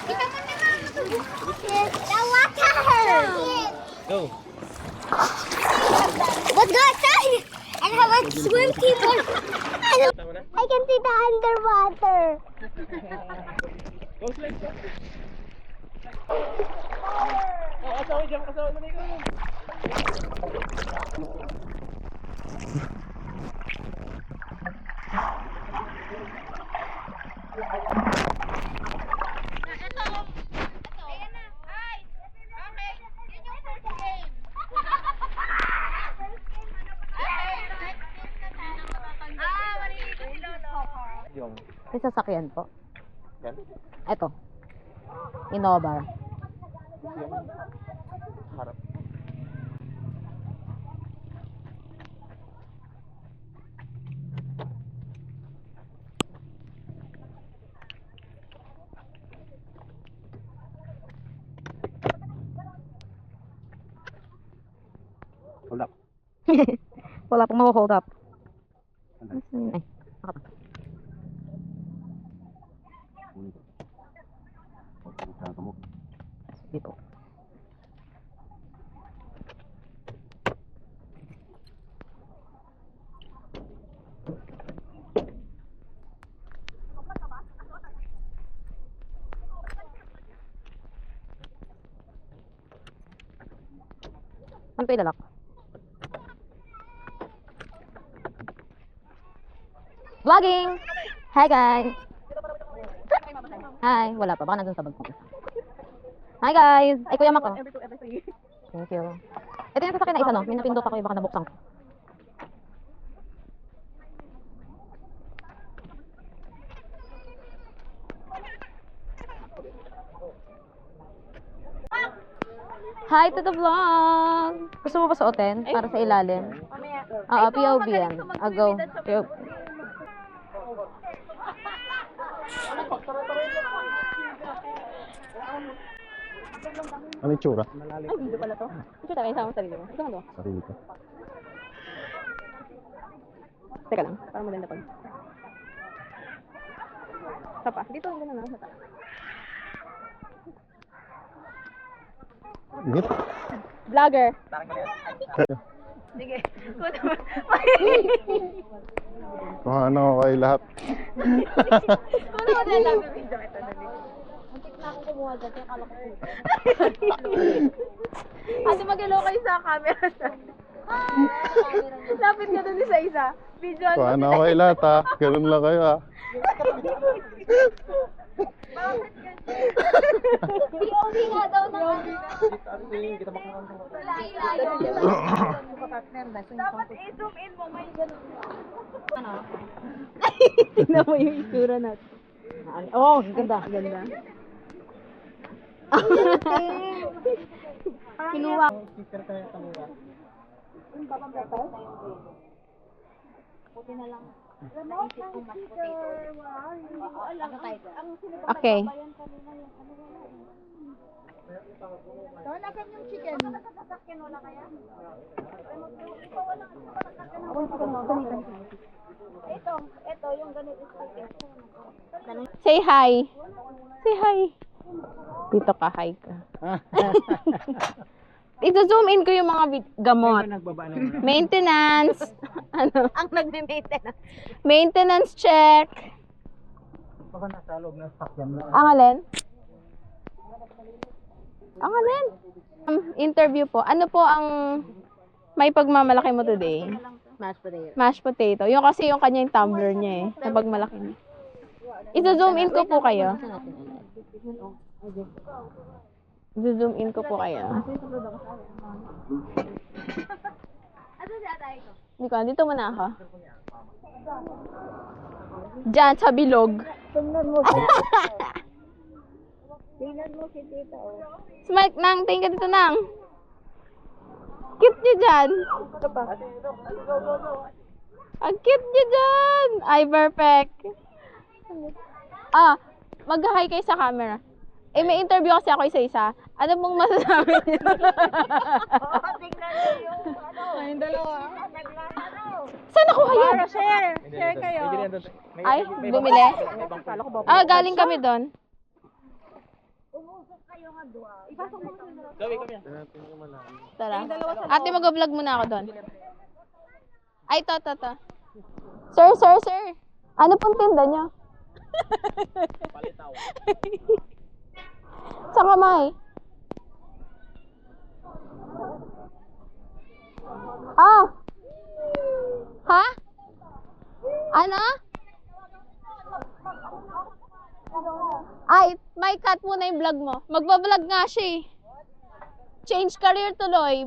The water! Go. Let's go outside and have a swim team. I can see the underwater. Go slide ka. Oh, kasaway dyan, kasaway mo na ikaw. May sasakyan po. Yan. Ito. Innova. Harap. Hold up. Wala pong ma-hold up. Ay, dito. Ano pa ilalak? Vlogging! Hi guys! Hi! Wala pa. Baka nandun sa bag ko. Hi guys! Ay, Kuya Mako. Thank you. Ito yung sasakyan na isa, no? May napindot ako yung baka nabuksan ko. Hi to the vlog! Gusto mo ba suotin? Para sa ilalim? Oo, POV yan. Go. POV. Ano yung tsura? Ay, video pala to. Ito tayo, isama mo sarili mo. Ito mo. Sarili ko. Teka lang, para maganda pag. Sapa, dito ang gano'n, sapa. Init. Vlogger. Sige. Ano kayo lahat? Ano mo na lang yung video ito, dali. Muntik na ako kumuha dyan, kaya kala ko po. Ate, mag-hello kayo sa camera. Lapit ka dun sa isa. Video ano. Ano kayo lahat ha? Ganun lang kayo ha? POV nga daw ng ano. Dapat i-zoom in mo, may ganun. Ano? Tingnan mo yung itsura natin. Oh, ganda. Ganda. Kinuha. Puti na lang. Naisip ko mas potato. Ano tayo? Okay. So, nasan yung chicken? Sasakyan wala kaya? Ito, yung ganito chicken. Say hi. Say hi. Dito ka, hi ka. Ito-zoom in ko yung mga gamot. Maintenance. Ano? Ang nagme-maintenance. Maintenance check. Baka nasa loob ng sakyan lang. Ang alin? Ang alin? Interview po. Ano po ang may pagmamalaki mo today? Mashed potato. Mashed potato. Yung kasi yung kanya yung tumbler niya eh. Sa pagmalaki niya. Ito-zoom in ko po kayo. Ito-zoom in ko po kayo. Ano si atay ko? Hindi ko, dito muna ako. Diyan, sa bilog. Tingnan mo. Tingnan mo si tita. Smile, Nang. Tingin ka dito, Nang. Cute niyo dyan. Ang cute niyo dyan. Ay, perfect. Ah, mag-hi kayo sa camera. Eh, may interview kasi ako isa-isa. Ano pong masasabi niyo? Tingnan niyo yung ano. Ayun, dalawa. Naglalaro. Saan nakuha yan? Share. Share kayo. Ay, bumili? Ah, galing kami doon. Tara. Ate, mag-vlog muna ako doon. Ay, to. Sir. Ano pong tinda niyo? Palitaw. Sa kamay. Ah! Ha? Ano? Ay, may cut muna yung vlog mo. Magbablog nga siya eh. Change career tuloy.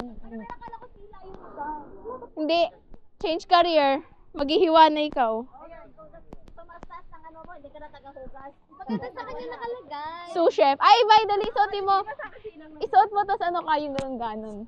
Hindi. Change career. Maghihiwa na ikaw. Tumaas-taas ng ano mo, hindi ka na taga-hugas. Maganda sa kanya nakalagay. Sous chef. Ay, by the way, isuotin mo. Isuot mo, tapos ano ka yung ganon.